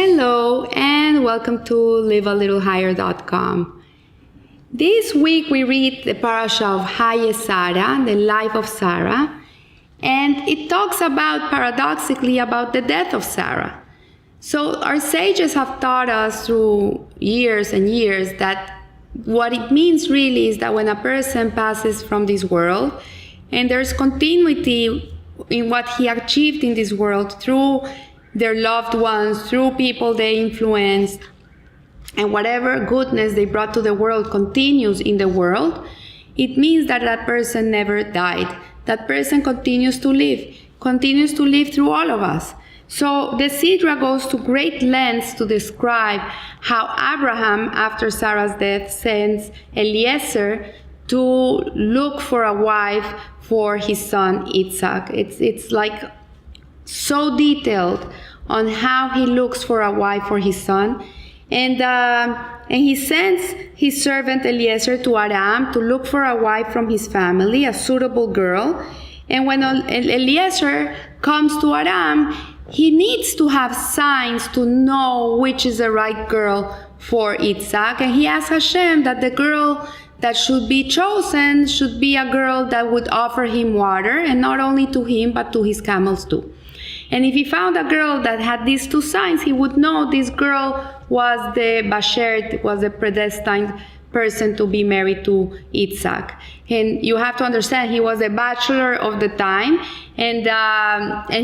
Hello and welcome to livealittlehigher.com. This week we read the parasha of Chayei Sarah, the life of Sarah, and it talks paradoxically about the death of Sarah. So our sages have taught us through years and years that what it means really is that when a person passes from this world and there's continuity in what he achieved in this world through their loved ones, through people they influenced, and whatever goodness they brought to the world continues in the world, it means that that person never died. That person continues to live through all of us. So the Sidra goes to great lengths to describe how Abraham, after Sarah's death, sends Eliezer to look for a wife for his son Isaac. It's like so detailed on how he looks for a wife for his son. And he sends his servant Eliezer to Aram to look for a wife from his family, a suitable girl. And when Eliezer comes to Aram, he needs to have signs to know which is the right girl for Isaac. And he asks Hashem that the girl that should be chosen should be a girl that would offer him water, and not only to him, but to his camels too. And if he found a girl that had these two signs, he would know this girl was the Bashert, was the predestined person to be married to Isaac. And you have to understand, he was a bachelor of the time, and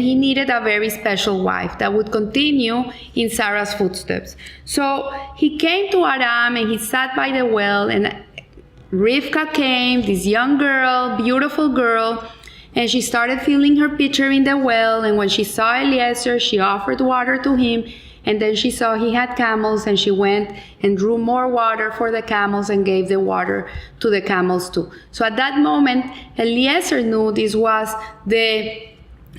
he needed a very special wife that would continue in Sarah's footsteps. So he came to Aram and he sat by the well, and Rivka came, this young girl, beautiful girl, and she started filling her pitcher in the well. And when she saw Eliezer, she offered water to him. And then she saw he had camels, and she went and drew more water for the camels and gave the water to the camels too. So at that moment, Eliezer knew this was the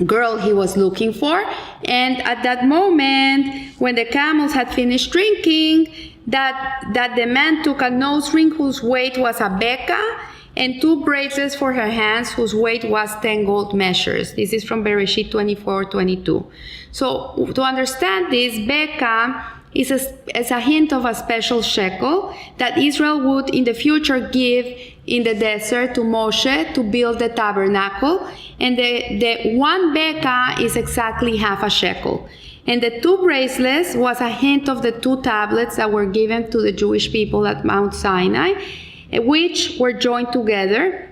girl he was looking for. And at that moment, when the camels had finished drinking, that the man took a nose ring whose weight was a beka, and 2 bracelets for her hands whose weight was 10 gold measures. This is from Bereshit 24:22. So to understand this, beka is a hint of a special shekel that Israel would in the future give in the desert to Moshe to build the tabernacle. And the 1 beka is exactly half a shekel. And the 2 bracelets was a hint of the 2 tablets that were given to the Jewish people at Mount Sinai, which were joined together,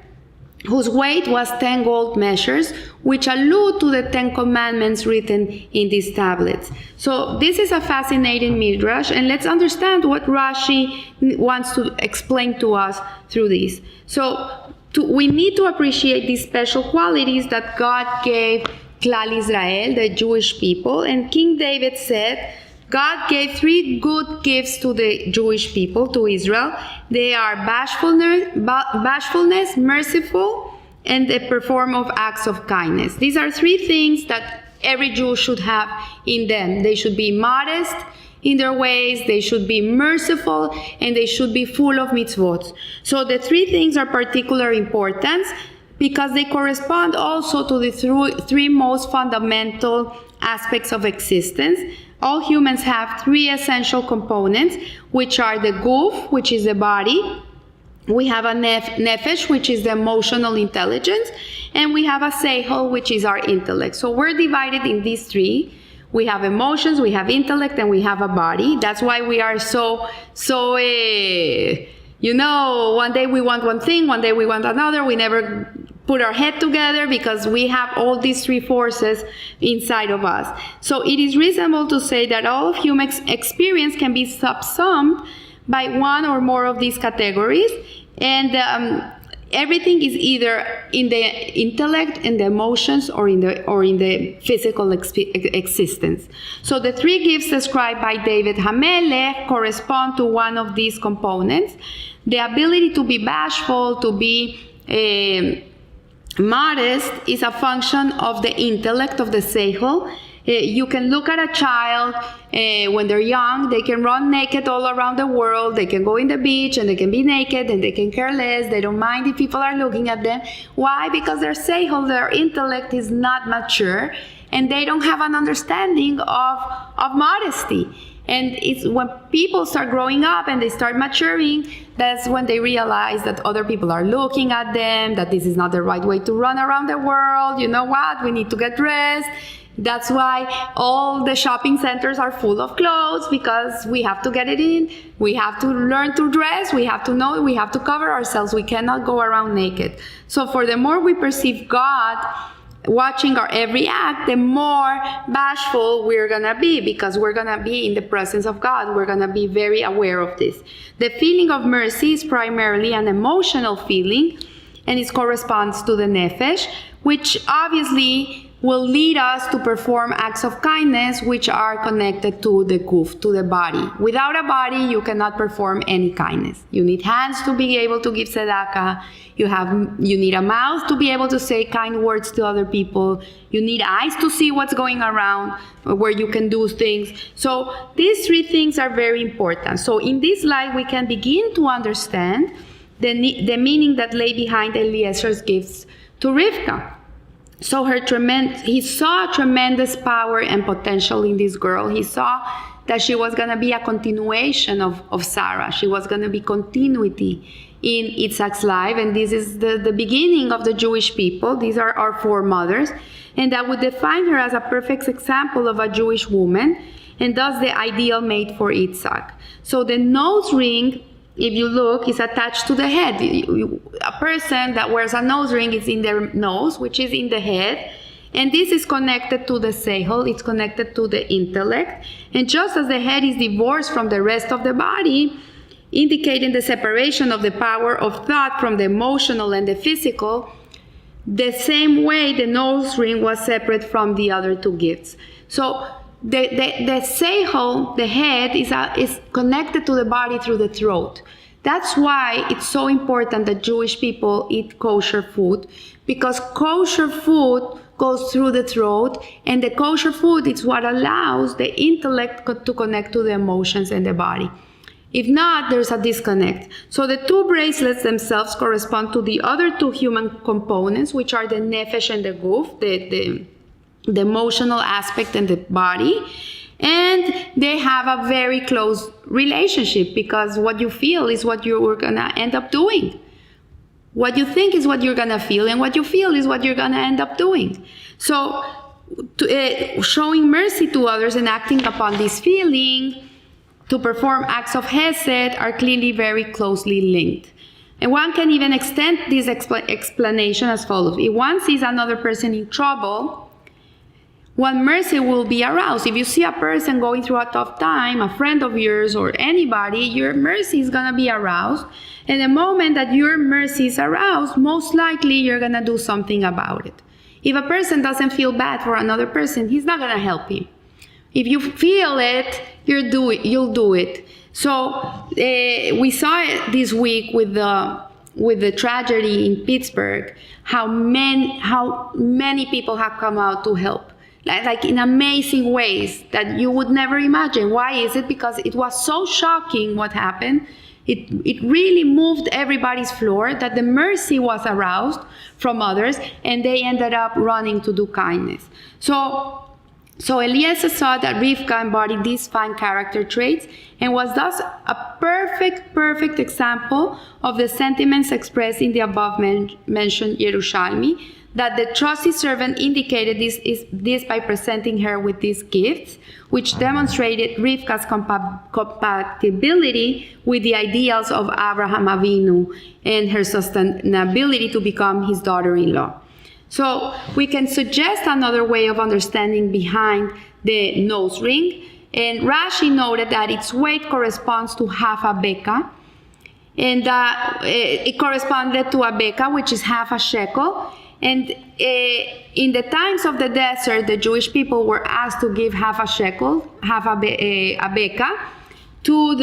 whose weight was 10 gold measures, which allude to the 10 commandments written in these tablets. So this is a fascinating midrash, and let's understand what Rashi wants to explain to us through this. So we need to appreciate these special qualities that God gave Klal Israel, the Jewish people. And King David said, God gave 3 good gifts to the Jewish people, to Israel. They are bashfulness, merciful, and the perform of acts of kindness. These are 3 things that every Jew should have in them. They should be modest in their ways, they should be merciful, and they should be full of mitzvot. So the 3 things are particular importance because they correspond also to the 3 most fundamental aspects of existence. All humans have 3 essential components, which are the guf, which is the body. We have a nefesh, which is the emotional intelligence. And we have a seichel, which is our intellect. So we're divided in these 3. We have emotions, we have intellect, and we have a body. That's why we are so one day we want one thing, one day we want another. We never put our head together because we have all these 3 forces inside of us. So it is reasonable to say that all of human experience can be subsumed by one or more of these categories, and everything is either in the intellect, in the emotions, or in the physical existence. So the 3 gifts described by David HaMelech correspond to one of these components. The ability to be bashful, to be modest, is a function of the intellect, of the seichel, You can look at a child when they're young. They can run naked all around the world. They can go in the beach and they can be naked and they can care less. They don't mind if people are looking at them. Why? Because their seichel, their intellect is not mature, and they don't have an understanding of modesty. And it's when people start growing up and they start maturing, that's when they realize that other people are looking at them, that this is not the right way to run around the world. You know what? We need to get dressed. That's why all the shopping centers are full of clothes, because we have to get it in. We have to learn to dress. We have to know. We have to cover ourselves. We cannot go around naked. So for the more we perceive God watching our every act, the more bashful we're gonna be, because we're gonna be in the presence of God. We're gonna be very aware of this. The feeling of mercy is primarily an emotional feeling, and it corresponds to the nefesh, which obviously will lead us to perform acts of kindness which are connected to the guf, to the body. Without a body, you cannot perform any kindness. You need hands to be able to give tzedakah. You need a mouth to be able to say kind words to other people. You need eyes to see what's going around, where you can do things. So these three things are very important. So in this light, we can begin to understand the meaning that lay behind Eliezer's gifts to Rivka. So he saw tremendous power and potential in this girl. He saw that she was going to be a continuation of Sarah. She was going to be continuity in Yitzhak's life. And this is the beginning of the Jewish people. These are our foremothers. And that would define her as a perfect example of a Jewish woman, and thus the ideal mate for Yitzhak. So the nose ring, if you look, is attached to the head. A person that wears a nose ring is in their nose, which is in the head. And this is connected to the seichel. It's connected to the intellect. And just as the head is divorced from the rest of the body, indicating the separation of the power of thought from the emotional and the physical, the same way the nose ring was separate from the other two gifts. So the seichel, the head, is connected to the body through the throat. That's why it's so important that Jewish people eat kosher food, because kosher food goes through the throat, and the kosher food is what allows the intellect to connect to the emotions and the body. If not, there's a disconnect. So the two bracelets themselves correspond to the other two human components, which are the nefesh and the guf, the emotional aspect and the body. And they have a very close relationship, because what you feel is what you're going to end up doing. What you think is what you're going to feel, and what you feel is what you're going to end up doing. So showing mercy to others and acting upon this feeling to perform acts of hesed are clearly very closely linked. And one can even extend this explanation as follows. If one sees another person in trouble, one mercy will be aroused. If you see a person going through a tough time, a friend of yours or anybody, your mercy is going to be aroused. And the moment that your mercy is aroused, most likely you're going to do something about it. If a person doesn't feel bad for another person, he's not going to help you. If you feel it, you'll do it. So we saw it this week with the tragedy in Pittsburgh, how many people have come out to help. Like in amazing ways that you would never imagine. Why is it? Because it was so shocking what happened. It really moved everybody's floor, that the mercy was aroused from others, and they ended up running to do kindness. So Eliezer saw that Rivka embodied these fine character traits, and was thus a perfect example of the sentiments expressed in the above mentioned Yerushalmi, that the trusty servant indicated this by presenting her with these gifts, which demonstrated Rivka's compatibility with the ideals of Abraham Avinu and her sustainability to become his daughter-in-law. So we can suggest another way of understanding behind the nose ring. And Rashi noted that its weight corresponds to half a beka. And it corresponded to a beka, which is half a shekel. And in the times of the desert, the Jewish people were asked to give half a shekel, half a beka, to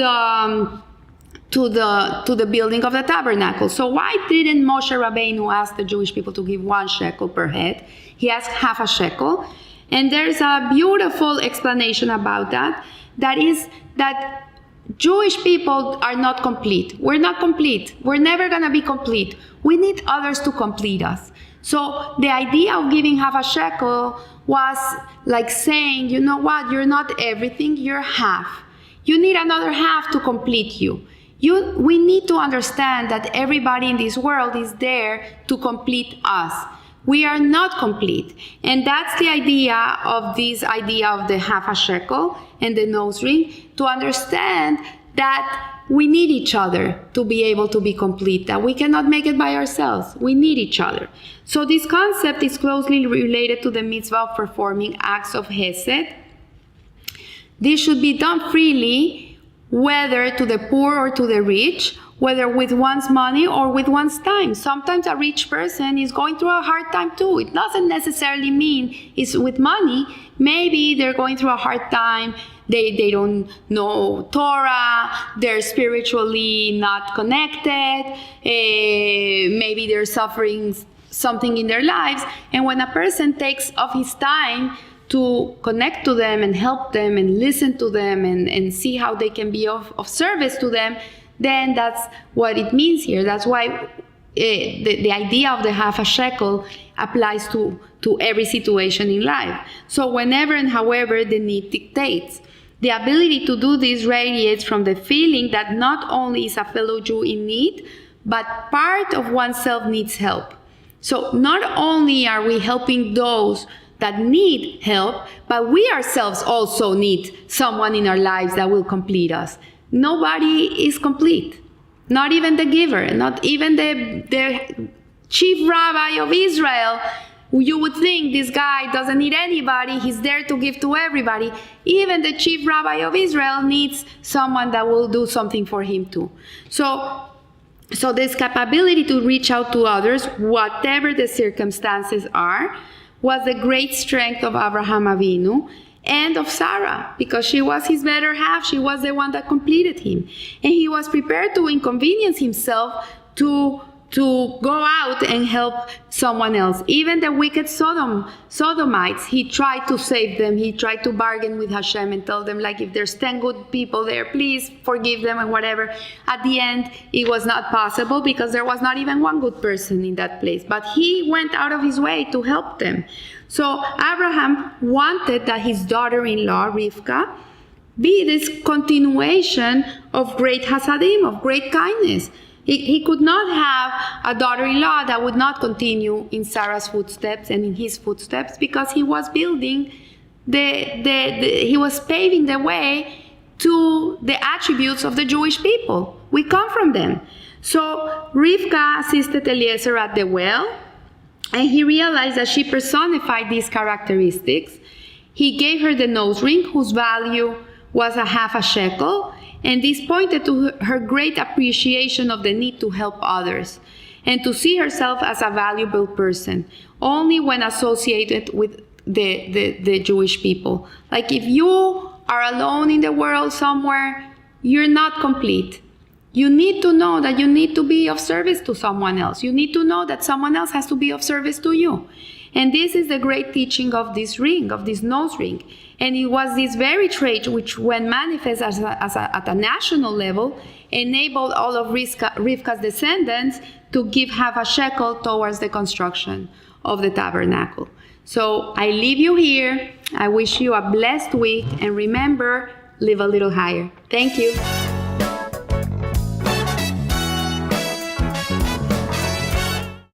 the building of the tabernacle. So why didn't Moshe Rabbeinu ask the Jewish people to give 1 shekel per head? He asked half a shekel. And there's a beautiful explanation about that. That is that Jewish people are not complete. We're not complete. We're never going to be complete. We need others to complete us. So the idea of giving half a shekel was like saying, you know what, you're not everything, you're half. You need another half to complete you. We need to understand that everybody in this world is there to complete us. We are not complete. And that's the idea of the half a shekel and the nose ring, to understand that we need each other to be able to be complete, that we cannot make it by ourselves. We need each other. So this concept is closely related to the mitzvah of performing acts of hesed. This should be done freely, whether to the poor or to the rich, whether with one's money or with one's time. Sometimes a rich person is going through a hard time too. It doesn't necessarily mean it's with money. Maybe they're going through a hard time. They don't know Torah. They're spiritually not connected. Maybe they're suffering something in their lives. And when a person takes of his time to connect to them and help them and listen to them and see how they can be of service to them, then that's what it means here. That's why the idea of the half a shekel applies to every situation in life. So whenever and however the need dictates. The ability to do this radiates from the feeling that not only is a fellow Jew in need, but part of oneself needs help. So not only are we helping those that need help, but we ourselves also need someone in our lives that will complete us. Nobody is complete. Not even the giver, not even the chief rabbi of Israel. You would think this guy doesn't need anybody, he's there to give to everybody. Even the chief rabbi of Israel needs someone that will do something for him too. So this capability to reach out to others, whatever the circumstances are, was the great strength of Abraham Avinu and of Sarah, because she was his better half. She was the one that completed him. And he was prepared to inconvenience himself to go out and help someone else. Even the wicked Sodomites, he tried to save them. He tried to bargain with Hashem and tell them, like, if there's 10 good people there, please forgive them and whatever. At the end, it was not possible because there was not even one good person in that place. But he went out of his way to help them. So Abraham wanted that his daughter-in-law, Rivka, be this continuation of great hasadim, of great kindness. He could not have a daughter-in-law that would not continue in Sarah's footsteps and in his footsteps, because he was building he was paving the way to the attributes of the Jewish people. We come from them. So Rivka assisted Eliezer at the well, and he realized that she personified these characteristics. He gave her the nose ring, whose value was a half a shekel, and this pointed to her great appreciation of the need to help others and to see herself as a valuable person, only when associated with the Jewish people. Like, if you are alone in the world somewhere, you're not complete. You need to know that you need to be of service to someone else. You need to know that someone else has to be of service to you. And this is the great teaching of this ring, of this nose ring. And it was this very trait which, when manifest at a national level, enabled all of Rivka's descendants to give half a shekel towards the construction of the tabernacle. So I leave you here. I wish you a blessed week, and remember, live a little higher. Thank you.